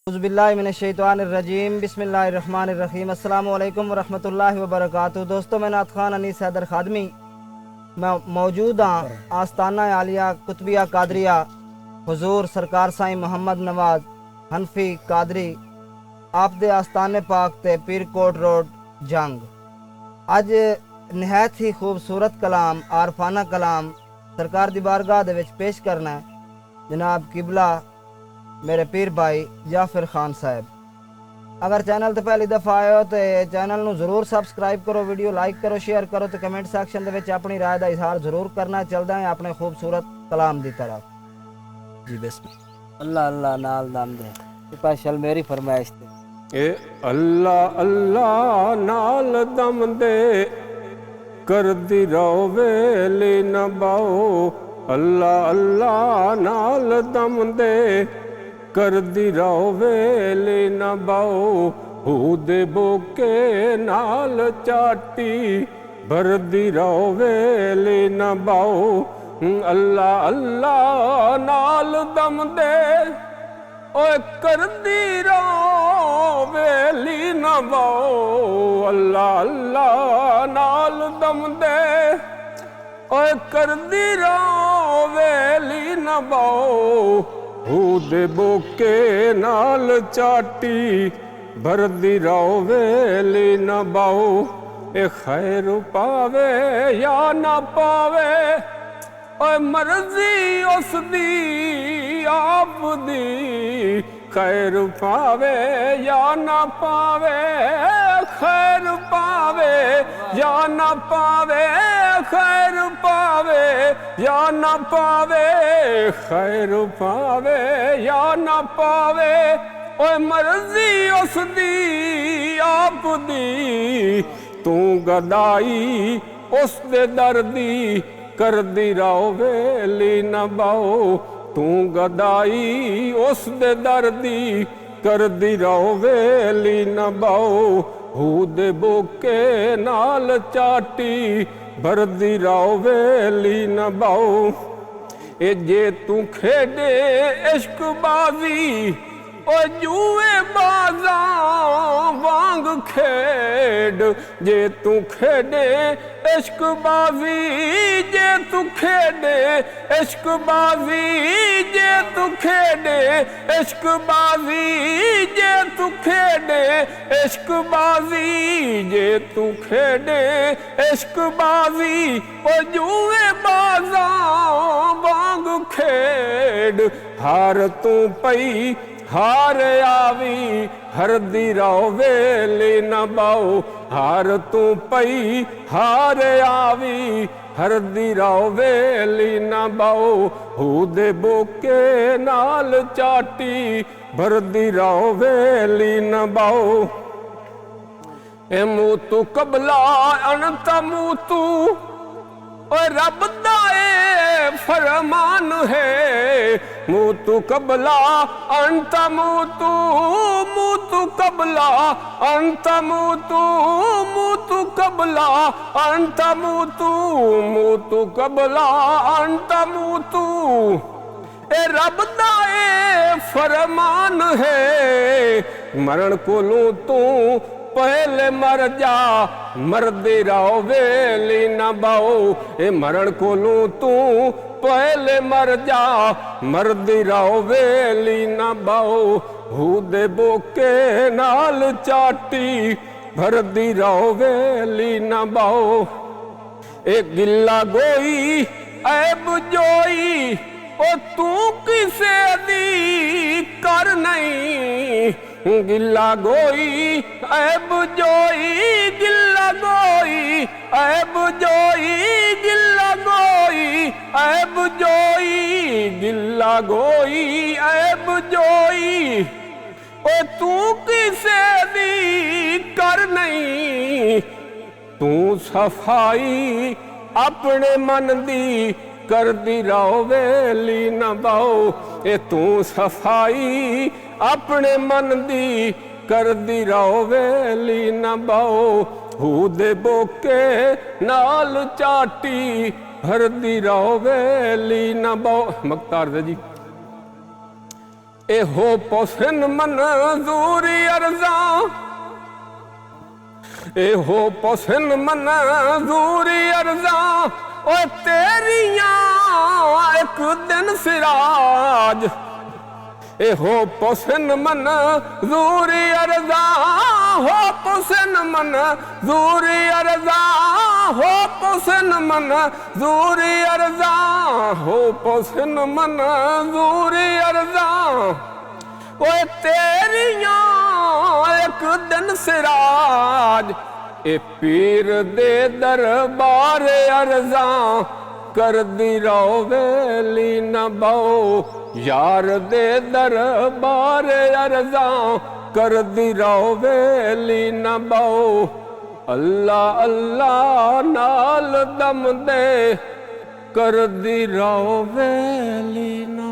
औज़ुबिल्लाहिमिनश्शैतानिर्रजीम बिस्मिल्लाहिर्रहमानिर्रहीम अस्सलामु अलैकुम वरहमतुल्लाहि वबरकातुहू। दोस्तों, मैं नात खान अनीस हैदर खादमी मैं मौजूद हाँ आस्ताना आलिया कुतबिया कादरिया हुजूर सरकार साईं मोहम्मद नवाज हनफी कादरी आप दे आस्ताने पाक ते पीरकोट रोड जंग। अज नहायत ही खूबसूरत कलाम आरफाना कलाम सरकार दी बारगाह दे विच पेश करना है जनाब किबला मेरे पीर भाई जाफिर खान साहब। अगर चैनल तो पहली दफ़ा आए हो तो चैनल नू जरूर सबसक्राइब करो, वीडियो लाइक करो, शेयर करो तो कमेंट सैक्शन दे विच अपनी राय का इजहार जरूर करना। चलदा है अपने खूबसूरत कलाम की तरफ। जी बिस्मिल्लाह। अल्लाह अल्लाह नाल दम दे स्पेशल मेरी फरमाइश ते अल्लाह अल्लाह नाल दम दे कर दी रोवे ले न बाओ। अल्लाह अल्लाह नाल दम दे कर दी रोवे ले न बाओ। हूदे बोके नाल चाटी भर दी रोवे ले न बाओ। अल्लाह अल्लाह नाल दम दे ओए कर दी रोवे ली न बाओ। अल्लाह अल्लाह नाल दम दे ओए कर दी रोवे ली न बाओ। हूदे बोके नाल चाटी भर दी रोवे ली न बाओ। ए खैर पावे या ना पावे ओए मर्जी उस दी आप दी। खैर पावे या ना पावे खैर पावे या ना पावे खैर पावे या ना पावे खैर पावे या ना पावे ओए मर्जी उस दी आप दी। तू गदाई उस दे दर्दी कर दी रोवे ली न बाओ। तू गदाई उस दे दर्दी कर दी रोवे ली न बाओ। हूदे बोके नाल चाटी भर दी रोवे ली न बाओ। ए जे तू खेडे इश्क बाजी ओ जुए बाजा वांग खेड। जे तू खेडे इश्क बाजी जे तू खेडे इश्क बाजी जे तू खेडे इश्क बाजी जे तू खेडे इश्क बाजी जे तू खेडे इश्क बाजी ओ जुए बाजा वांग खेड। हार तू पई हार आवी हर दी रोवे ले न बाओ। हार तू पई हार आवी हर दी रोवे ले न बाओ। हूदे बोके नाल चाटी भर दी रोवे ले न बाओ। ए मुँह तू कबला अनत मुँह तू और रब दा ए फरमान है। मुँह तू कबला अंत मुँह तू कबला अंत मुँह तू कबला अंत मुँह तू कबला अंत मुँह तू। ए रब दा ए फरमान है। मरण कोलों तू पहले मर जा मरदे रोवे ली न बाओ। ए मरण कोलों तू पहले मर जा मरदे रोवे ली न बाओ। हूदे बोके नाल चाटी भर दी रोवे ली न बाओ। ए गिल्ला गोई ऐब जोई ओ तू किसे दी कर नहीं। गिल्ला गोई ऐब जोई गिल्ला गोई ऐब जोई गिल्ला गोई ऐब जोई गिल्ला गोई ऐब जोई ओ तू किसे दी कर नहीं। तू सफाई अपने मन दी कर दी रोवे ली न बाओ। ए तू सफाई अपने मन दी कर दी रोवे ली न बाओ। हूदे बोके नाल चाटी भर दी रोवे ली न बाओ। मख्तार जी एहो पुसन मंजूरी अर्जा एहो पुसन मंजूरी अर्जा ओ तेरिया एक दिन सिराज एहो पुसन मंजूरी अर्जा हो पुसन मंजूरी अर्जा हो पुसन मंजूरी अर्जा हो पुसन मंजूरी अर्जा ओए तेरिया एक दिन सिराज ए पीर दे दरबार अर्जा कर दी रोवेली न बाओ यार दे दरबार अर्जा कर दी रोवेली न बाओ अल्लाह अल्लाह नाल दम दे कर दी रोवेली न